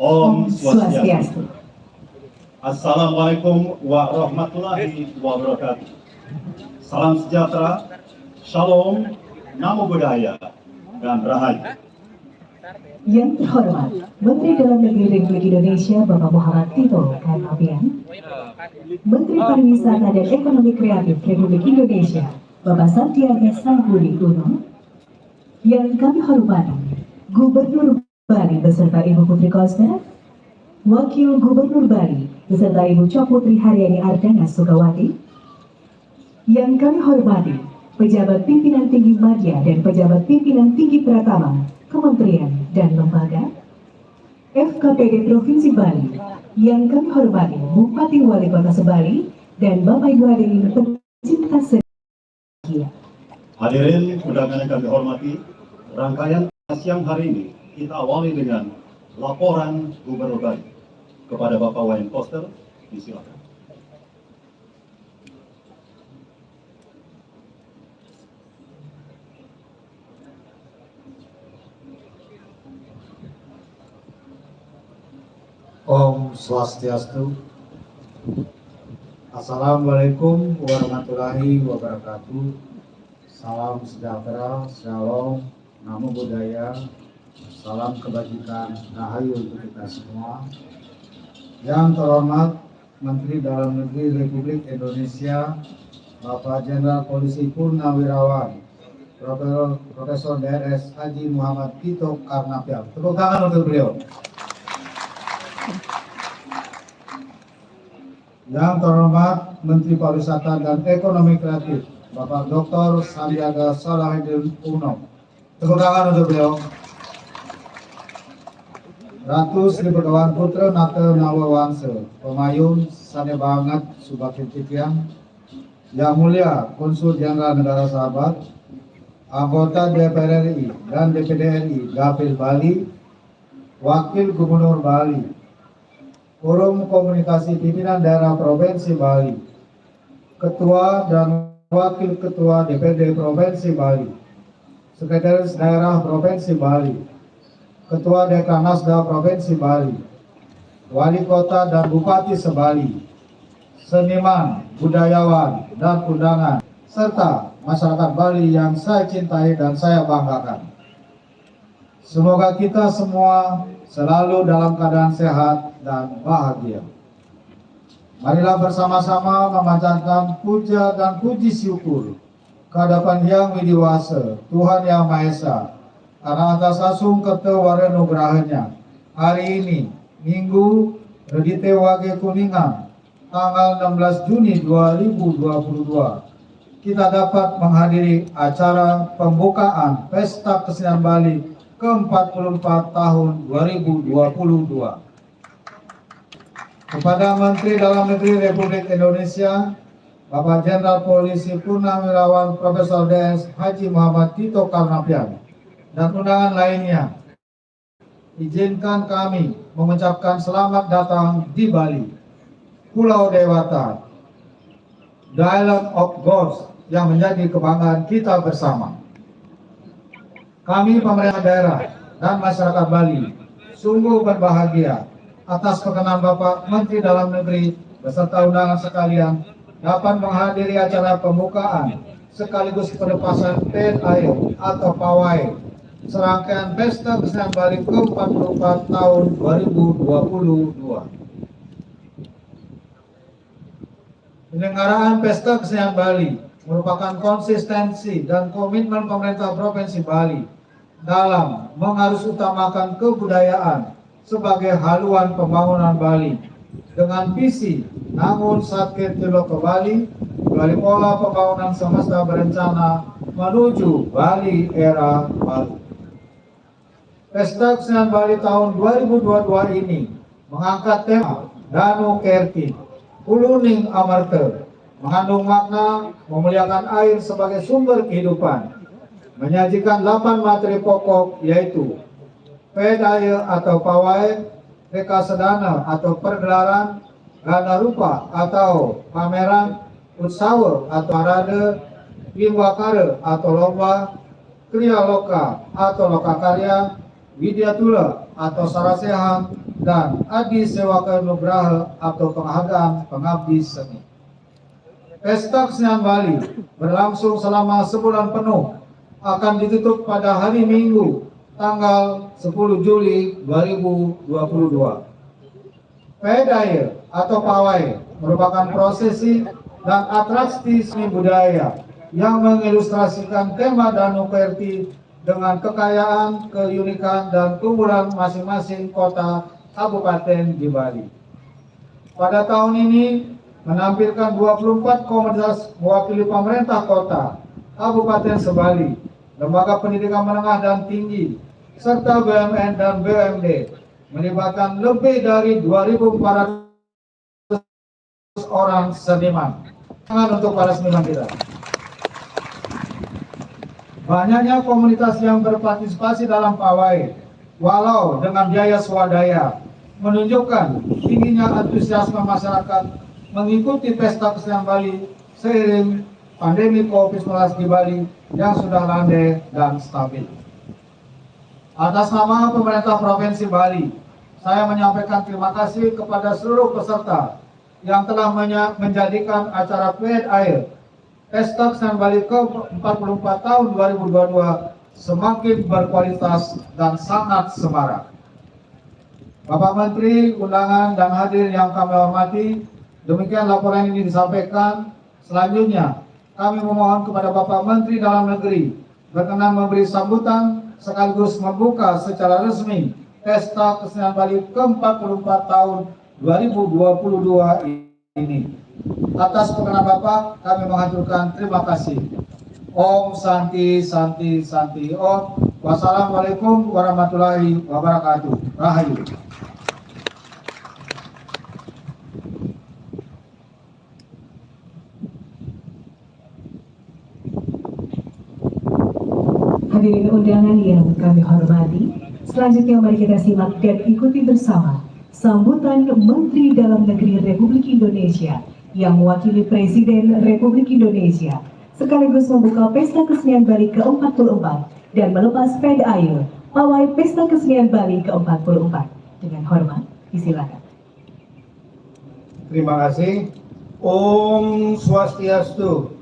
Om Swastiastu. Assalamualaikum warahmatullahi wabarakatuh. Salam sejahtera, shalom, namo buddhaya, dan rahayu. Yang terhormat Menteri Dalam Negeri Republik Indonesia Bapak Muhammad Tito Karnavian, Menteri Pariwisata dan Ekonomi Kreatif Republik Indonesia Bapak Sandiaga Salahuddin Uno, yang kami hormati Gubernur Bali beserta Ibu Putri Koster, Wakil Gubernur Bali beserta Ibu Cokputri Haryani Ardana Sukawati, yang kami hormati pejabat pimpinan tinggi madya dan pejabat pimpinan tinggi pratama Kementerian dan Lembaga, FKPD Provinsi Bali, yang kami hormati Bupati Wali Kota Sebali, dan Bapak Ibu hadirin pecinta seni. Hadirin undangan yang kami hormati, rangkaian siang hari ini kita awali dengan laporan Gubernur Bali. Kepada Bapak Wayan Koster, disilakan. Om Swastiastu. Assalamualaikum warahmatullahi wabarakatuh. Salam sejahtera, shalom, namo buddhaya, salam kebajikan, rahayu untuk kita semua. Yang terhormat Menteri Dalam Negeri Republik Indonesia Bapak Jenderal Polisi Purnawirawan Profesor DRS Haji Muhammad Tito Karnavian. Tepuk tangan untuk beliau. Yang terhormat Menteri Pariwisata dan Ekonomi Kreatif Bapak Dr. Sandiaga Salahuddin Uno. Tepuk tangan untuk beliau. Ratu Sri Begawan Putra Nata Nawawangsa, Pemayun Sane Banget Subakin Titian, Yang Mulia Konsul Jenderal Negara Sahabat, anggota DPR RI dan DPD RI Dapil Bali, Wakil Gubernur Bali, Forum Komunikasi Pimpinan Daerah Provinsi Bali, Ketua dan Wakil Ketua DPD Provinsi Bali, Sekretaris Daerah Provinsi Bali, Ketua Dekranasda Provinsi Bali, Wali Kota dan Bupati Sebali, seniman, budayawan, dan undangan, serta masyarakat Bali yang saya cintai dan saya banggakan. Semoga kita semua selalu dalam keadaan sehat dan bahagia. Marilah bersama-sama memanjatkan puja dan puji syukur kehadapan Yang Widiwasa, Tuhan Yang Maha Esa, karena atas asung ketewara nugrahanya hari ini Minggu Redite Wage Kuningan tanggal 16 Juni 2022 kita dapat menghadiri acara pembukaan Pesta Kesenian Bali ke-44 tahun 2022. Kepada Menteri Dalam Negeri Republik Indonesia Bapak Jenderal Polisi Purnawirawan Profesor DRS Haji Muhammad Tito Karnavian dan undangan lainnya, izinkan kami mengucapkan selamat datang di Bali, Pulau Dewata, The Island of Gods yang menjadi kebanggaan kita bersama. Kami pemerintah daerah dan masyarakat Bali sungguh berbahagia atas perkenan Bapak Menteri Dalam Negeri beserta undangan sekalian dapat menghadiri acara pembukaan sekaligus pelepasan pen air atau pawai serangkaian Pesta Kesenian Bali ke-44 tahun 2022. Penyelenggaraan Pesta Kesenian Bali merupakan konsistensi dan komitmen pemerintah Provinsi Bali dalam mengharusutamakan kebudayaan sebagai haluan pembangunan Bali dengan visi Nangun Satke Tilo ke Bali melalui pola pembangunan semesta berencana menuju Bali era baru. Pesta Kesenian Bali tahun 2022 ini mengangkat tema Danu Kerti, Uluning Amarta, mengandung makna memuliakan air sebagai sumber kehidupan, menyajikan 8 materi pokok yaitu pedaya atau pawai, reka sedana atau pergelaran, ganda rupa atau pameran, utsawa atau parade, wingwakara atau lomba, kriya loka atau loka karya, Widyatula atau sarasehan, dan Adi Sewaka Nugraha atau penghargaan pengabdi seni. Pesta Kesenian Bali berlangsung selama sebulan penuh, akan ditutup pada hari Minggu tanggal 10 Juli 2022. Pedaya atau pawai merupakan prosesi dan atraksi seni budaya yang mengilustrasikan tema Danau Perti dengan kekayaan, keunikan, dan keunggulan masing-masing kota kabupaten di Bali. Pada tahun ini menampilkan 24 komunitas mewakili pemerintah kota, kabupaten sebali, lembaga pendidikan menengah dan tinggi, serta BUMN dan BUMD, melibatkan lebih dari 2.400 orang seniman. Tangan untuk para seniman kita. Banyaknya komunitas yang berpartisipasi dalam pawai, walau dengan biaya swadaya, menunjukkan tingginya antusiasme masyarakat mengikuti Pesta Kesenian Bali seiring pandemi COVID-19 di Bali yang sudah landai dan stabil. Atas nama pemerintah Provinsi Bali, saya menyampaikan terima kasih kepada seluruh peserta yang telah menjadikan acara Ped Air Pesta Kesenian Bali ke-44 tahun 2022 semakin berkualitas dan sangat semarak. Bapak Menteri, undangan dan hadir yang kami hormati, demikian laporan ini disampaikan. Selanjutnya, kami memohon kepada Bapak Menteri Dalam Negeri berkenan memberi sambutan sekaligus membuka secara resmi Pesta Kesenian Bali ke-44 tahun 2022 ini. Atas perkenan Bapak, kami mengaturkan terima kasih. Om Santi Santi Santi Om. Wassalamualaikum warahmatullahi wabarakatuh. Rahayu. Hadirin undangan yang kami hormati, selanjutnya mari kita simak dan ikuti bersama sambutan Menteri Dalam Negeri Republik Indonesia yang mewakili Presiden Republik Indonesia sekaligus membuka Pesta Kesenian Bali ke-44 dan melepas Ped Air Pawai Pesta Kesenian Bali ke-44. Dengan hormat, disilakan. Terima kasih. Om Swastiastu.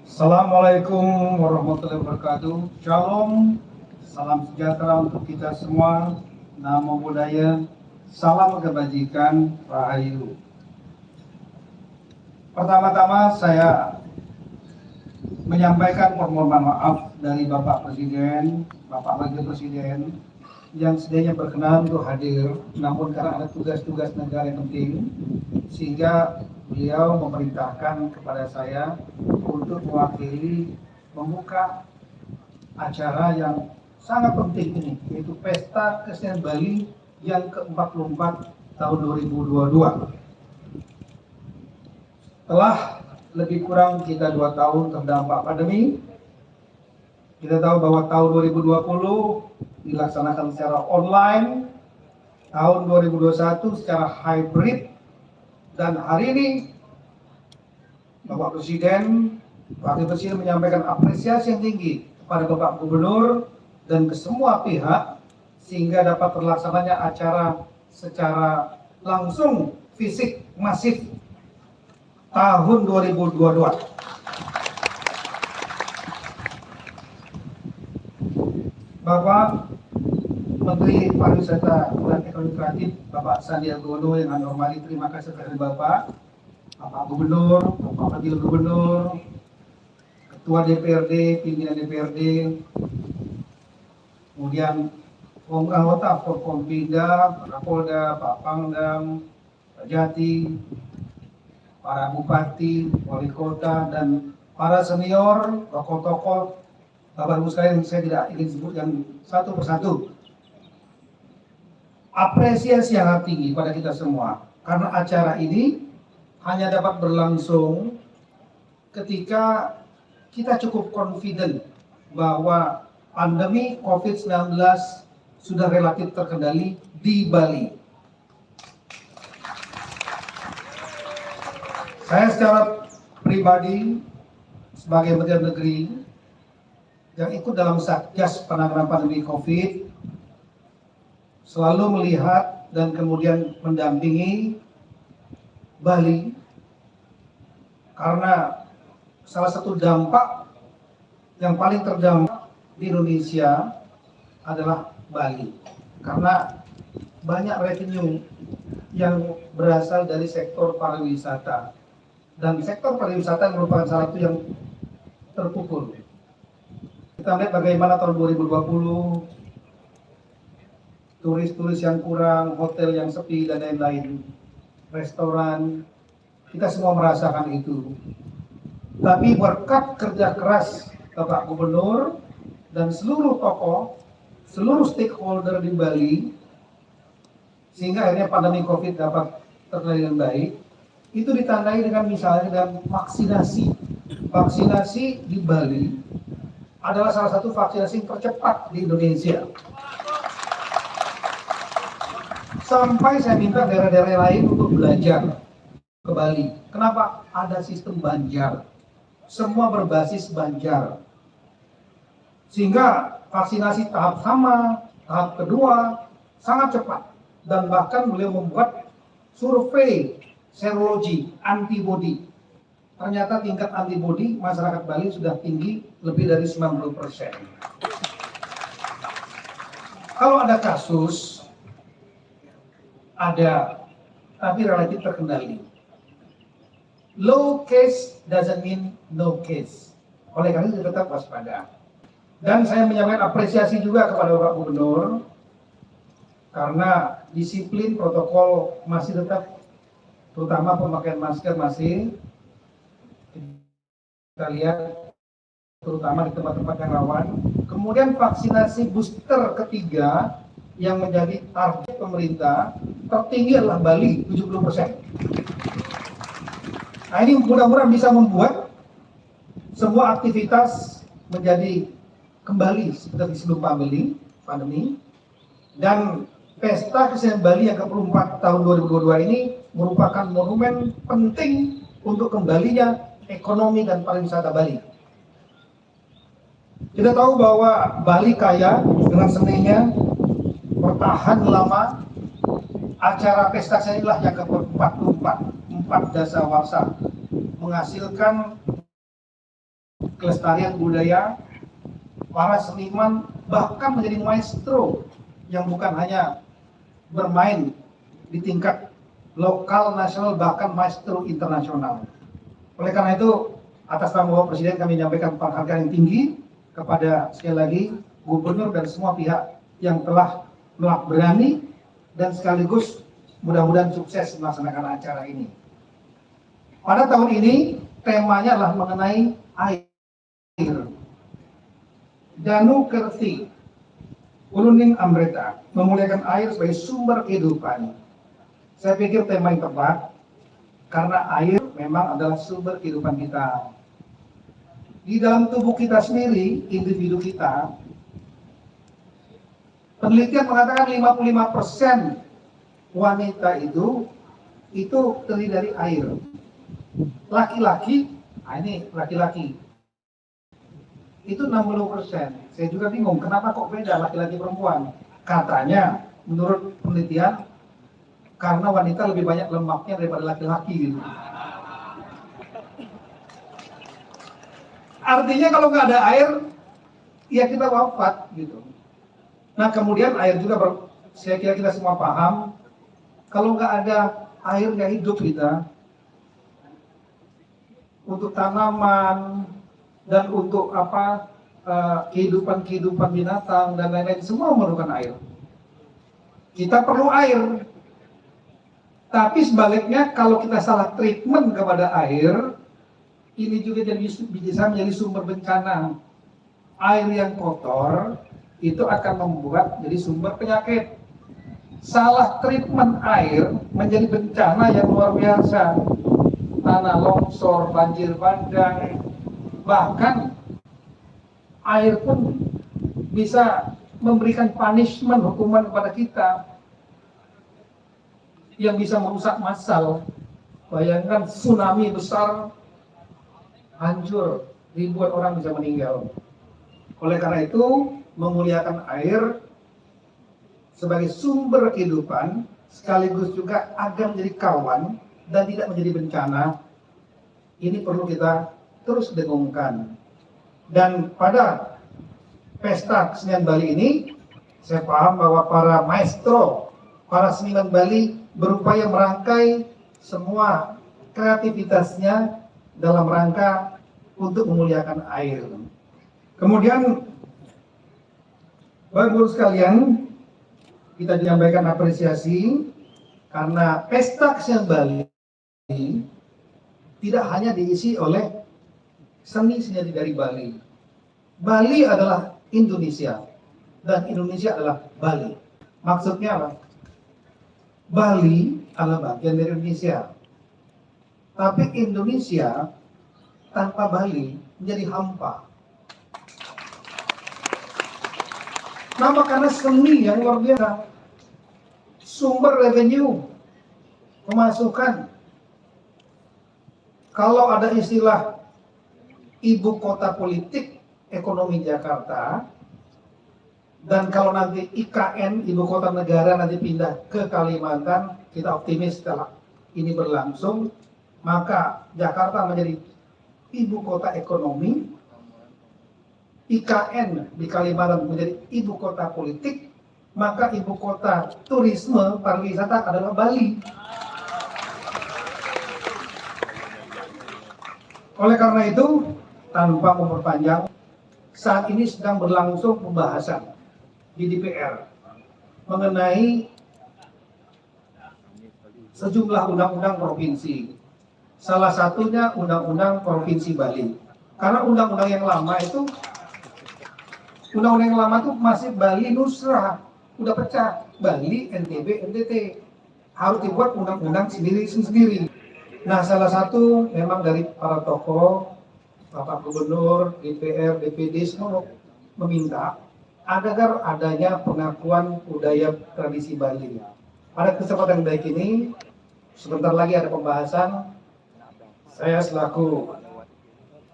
Assalamualaikum warahmatullahi wabarakatuh. Shalom, salam sejahtera untuk kita semua. Namo Buddhaya, salam kebajikan, Rahayu. Pertama-tama saya menyampaikan permohonan maaf dari Bapak Presiden, Bapak Wakil Presiden yang sedianya berkenan untuk hadir, namun karena ada tugas-tugas negara yang penting, sehingga beliau memerintahkan kepada saya untuk mewakili membuka acara yang sangat penting ini, yaitu Pesta Kesenian Bali yang ke-44 tahun 2022. Setelah lebih kurang kita 2 tahun terdampak pandemi, kita tahu bahwa tahun 2020 dilaksanakan secara online, tahun 2021 secara hybrid, dan hari ini Bapak Presiden, Wakil Presiden menyampaikan apresiasi yang tinggi kepada Bapak Gubernur dan ke semua pihak sehingga dapat terlaksananya acara secara langsung fisik masif tahun 2022. Bapak Menteri Pariwisata dan Ekonomi Kreatif Bapak Sandiaga Uno yang kami hormati, terima kasih kepada Bapak Gubernur, Bapak Wakil Gubernur, Ketua DPRD, pimpinan DPRD, kemudian anggota Forkompinda, Pak Kapolda, Pak Pangdam, Pak Jati, para bupati, wali kota, dan para senior, tokoh-tokoh, Bapak Ibu sekalian, saya tidak ingin sebutkan satu persatu. Apresiasi yang sangat tinggi pada kita semua, karena acara ini hanya dapat berlangsung ketika kita cukup confident bahwa pandemi COVID-19 sudah relatif terkendali di Bali. Saya secara pribadi sebagai Menteri Dalam Negeri yang ikut dalam Satgas penanganan pandemi COVID, selalu melihat dan kemudian mendampingi Bali, karena salah satu dampak yang paling terdampak di Indonesia adalah Bali, karena banyak revenue yang berasal dari sektor pariwisata, dan sektor pariwisata merupakan salah satu yang terpukul. Kita lihat bagaimana tahun 2020 turis-turis yang kurang, hotel yang sepi dan lain-lain, restoran, kita semua merasakan itu. Tapi berkat kerja keras Bapak Gubernur dan seluruh tokoh, seluruh stakeholder di Bali, sehingga akhirnya pandemi COVID dapat terkendali dengan baik. Itu ditandai dengan misalnya dengan vaksinasi. Vaksinasi di Bali adalah salah satu vaksinasi yang tercepat di Indonesia. Sampai saya minta daerah-daerah lain untuk belajar ke Bali. Kenapa? Ada sistem Banjar. Semua berbasis Banjar. Sehingga vaksinasi tahap sama, tahap kedua sangat cepat. Dan bahkan beliau membuat survei serologi antibodi. Ternyata tingkat antibodi masyarakat Bali sudah tinggi, lebih dari 90%. Kalau ada kasus, ada, tapi relatif terkendali. Low case doesn't mean no case. Oleh karena itu tetap waspada. Dan saya menyampaikan apresiasi juga kepada Bapak Gubernur, karena disiplin protokol masih tetap, terutama pemakaian masker masih kita lihat, terutama di tempat-tempat yang rawan. Kemudian vaksinasi booster ketiga yang menjadi target pemerintah tertinggi adalah Bali, 70%. Nah, ini mudah-mudahan bisa membuat semua aktivitas menjadi kembali seperti sebelum pandemi. Dan Pesta Kesenian Bali yang ke-24 tahun 2022 ini merupakan monumen penting untuk kembalinya ekonomi dan pariwisata Bali. Kita tahu bahwa Bali kaya dengan seninya, bertahan lama. Acara pesta kesenian inilah yang ke-44, 4 dasawarsa, menghasilkan kelestarian budaya, para seniman bahkan menjadi maestro yang bukan hanya bermain di tingkat lokal, nasional, bahkan maestro internasional. Oleh karena itu, atas nama Bapak Presiden kami menyampaikan penghargaan yang tinggi kepada sekali lagi Gubernur dan semua pihak yang telah berani dan sekaligus mudah-mudahan sukses melaksanakan acara ini. Pada tahun ini temanya adalah mengenai air. Danu Kerti, Uluning Amrita, memuliakan air sebagai sumber kehidupan. Saya pikir tema yang tepat, karena air memang adalah sumber kehidupan kita. Di dalam tubuh kita sendiri, individu kita, penelitian mengatakan 55% wanita itu terdiri dari air. Laki-laki, ini laki-laki, itu 60%. Saya juga bingung, kenapa kok beda laki-laki perempuan? Katanya, menurut penelitian, karena wanita lebih banyak lemaknya daripada laki-laki gitu. Artinya kalau nggak ada air, ya kita wafat gitu. Nah kemudian air juga, saya kira kita semua paham, kalau nggak ada air nggak hidup kita. Untuk tanaman dan untuk kehidupan binatang dan lain-lain semua memerlukan air. Kita perlu air. Tapi sebaliknya kalau kita salah treatment kepada air, ini juga bisa menjadi sumber bencana. Air yang kotor itu akan membuat jadi sumber penyakit. Salah treatment air menjadi bencana yang luar biasa. Tanah longsor, banjir bandang, bahkan air pun bisa memberikan punishment, hukuman kepada kita yang bisa merusak massal. Bayangkan tsunami besar, hancur, ribuan orang bisa meninggal. Oleh karena itu, memuliakan air sebagai sumber kehidupan, sekaligus juga agar menjadi kawan dan tidak menjadi bencana, ini perlu kita terus dengungkan. Dan pada Pesta Kesenian Bali ini, saya paham bahwa para maestro, para seniman Bali berupaya merangkai semua kreativitasnya dalam rangka untuk memuliakan air. Kemudian, Bapak Ibu sekalian, kita menyampaikan apresiasi karena Pesta Kesenian Bali tidak hanya diisi oleh seni-seni dari Bali. Bali adalah Indonesia dan Indonesia adalah Bali. Maksudnya apa? Bali adalah bagian dari Indonesia. Tapi Indonesia tanpa Bali menjadi hampa. Nama karena seni yang luar biasa. Sumber revenue, pemasukan. Kalau ada istilah ibu kota politik ekonomi Jakarta, dan kalau nanti IKN, ibu kota negara, nanti pindah ke Kalimantan, kita optimis setelah ini berlangsung, maka Jakarta menjadi ibu kota ekonomi, IKN di Kalimantan menjadi ibu kota politik, maka ibu kota turisme pariwisata adalah Bali. Oleh karena itu, tanpa memperpanjang, saat ini sedang berlangsung pembahasan di DPR mengenai sejumlah undang-undang provinsi. Salah satunya undang-undang provinsi Bali. Karena undang-undang yang lama itu masih Bali Nusra, udah pecah. Bali, NTB, NTT harus dibuat undang-undang sendiri-sendiri. Nah, salah satu memang dari para tokoh, Bapak Gubernur, DPR, DPD semua meminta agar adanya pengakuan budaya tradisi Bali. Pada kesempatan baik ini, sebentar lagi ada pembahasan. Saya selaku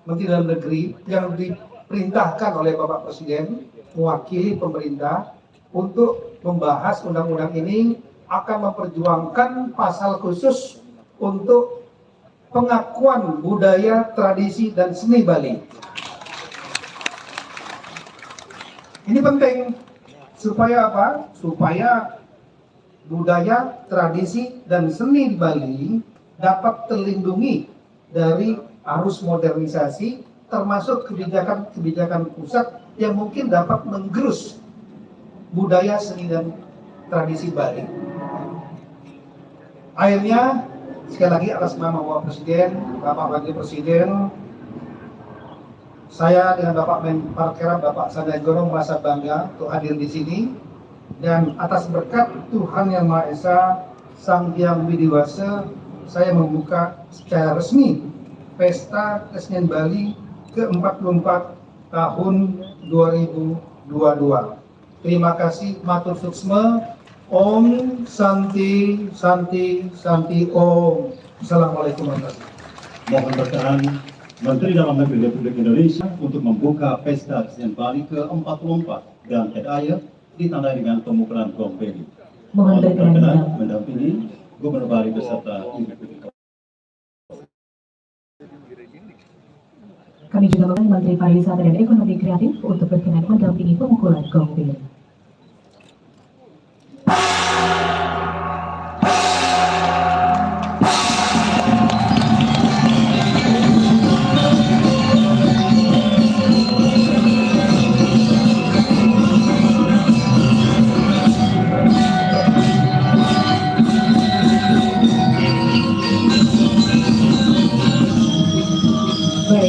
Menteri Dalam Negeri yang diperintahkan oleh Bapak Presiden mewakili pemerintah untuk membahas undang-undang ini, akan memperjuangkan pasal khusus untuk pengakuan budaya, tradisi, dan seni Bali. Ini penting supaya apa? Supaya budaya, tradisi, dan seni di Bali dapat terlindungi dari arus modernisasi, termasuk kebijakan-kebijakan pusat yang mungkin dapat menggerus budaya, seni, dan tradisi Bali. Akhirnya, sekali lagi atas nama Bapak Presiden, Bapak Wakil Presiden, saya dengan Bapak Menparkera, Bapak Sandiaga Uno merasa bangga untuk hadir di sini, dan atas berkat Tuhan Yang Maha Esa, Sang Hyang Widiwasa, saya membuka secara resmi Pesta Kesenian Bali ke-44 tahun 2022. Terima kasih, matur suksma. Om Santi Santi Santi Om. Assalamualaikum warahmatullahi wabarakatuh. Mohon berkenan Menteri Dalam Negeri Republik Indonesia untuk membuka Pesta Kesenian Bali ke-44 dan head air ditandai dengan pemukulan gong beni. Mohon berkenan mendampingi Gubernur Bali beserta Ibu. Kami juga meminta Menteri Pariwisata dan Ekonomi Kreatif untuk berkenan mendampingi pemukulan gong beni.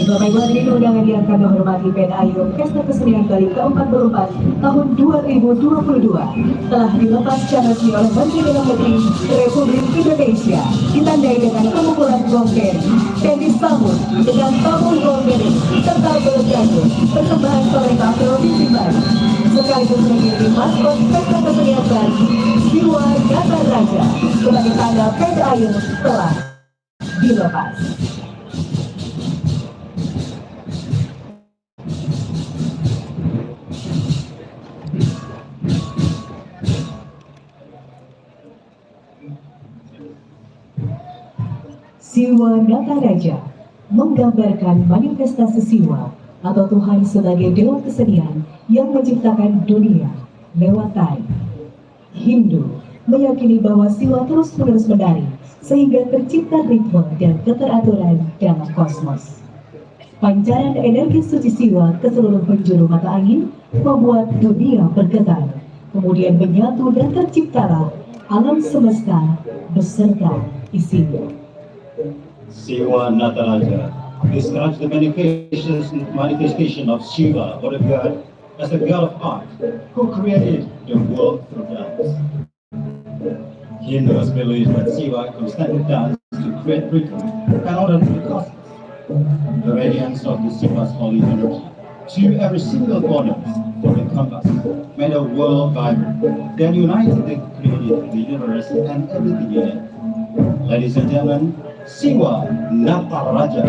Bapak Ibu hadirin undangan yang kami hormati, PNAYU Pesta Kesenian Bali ke-44 tahun 2022 telah dilepaskan resmi oleh Menteri Dalam Negeri Republik Indonesia, ditandai dengan pemukulan gong beni dan disambut dengan tabung gong beni serta bergantung persembahan pemerintah Provinsi Bali, sekaligus menjadi maskot Pesta Kesenian Bali Jiwa Gatar Raja sebagai tanda PNAYU telah dilepas. Siwa Nataraja menggambarkan manifestasi Siwa atau Tuhan sebagai dewa kesenian yang menciptakan dunia lewat tari. Hindu meyakini bahwa Siwa terus-menerus menari sehingga tercipta ritme dan keteraturan dalam kosmos. Pancaran energi suci Siwa ke seluruh penjuru mata angin membuat dunia bergetar, kemudian menyatu dan terciptalah alam semesta beserta isinya. Siwa Nataraja describes the manifestation of Shiva, or a god, as a god of art who created the world through dance. Hindus believe that Shiva constantly dances to create rhythm and order to the cosmos. The radiance of the Shiva's holy energy to every single corner of the compass made a world vibrant, then united the created the universe and everything in it. Ladies and gentlemen, Siwa Nataraja.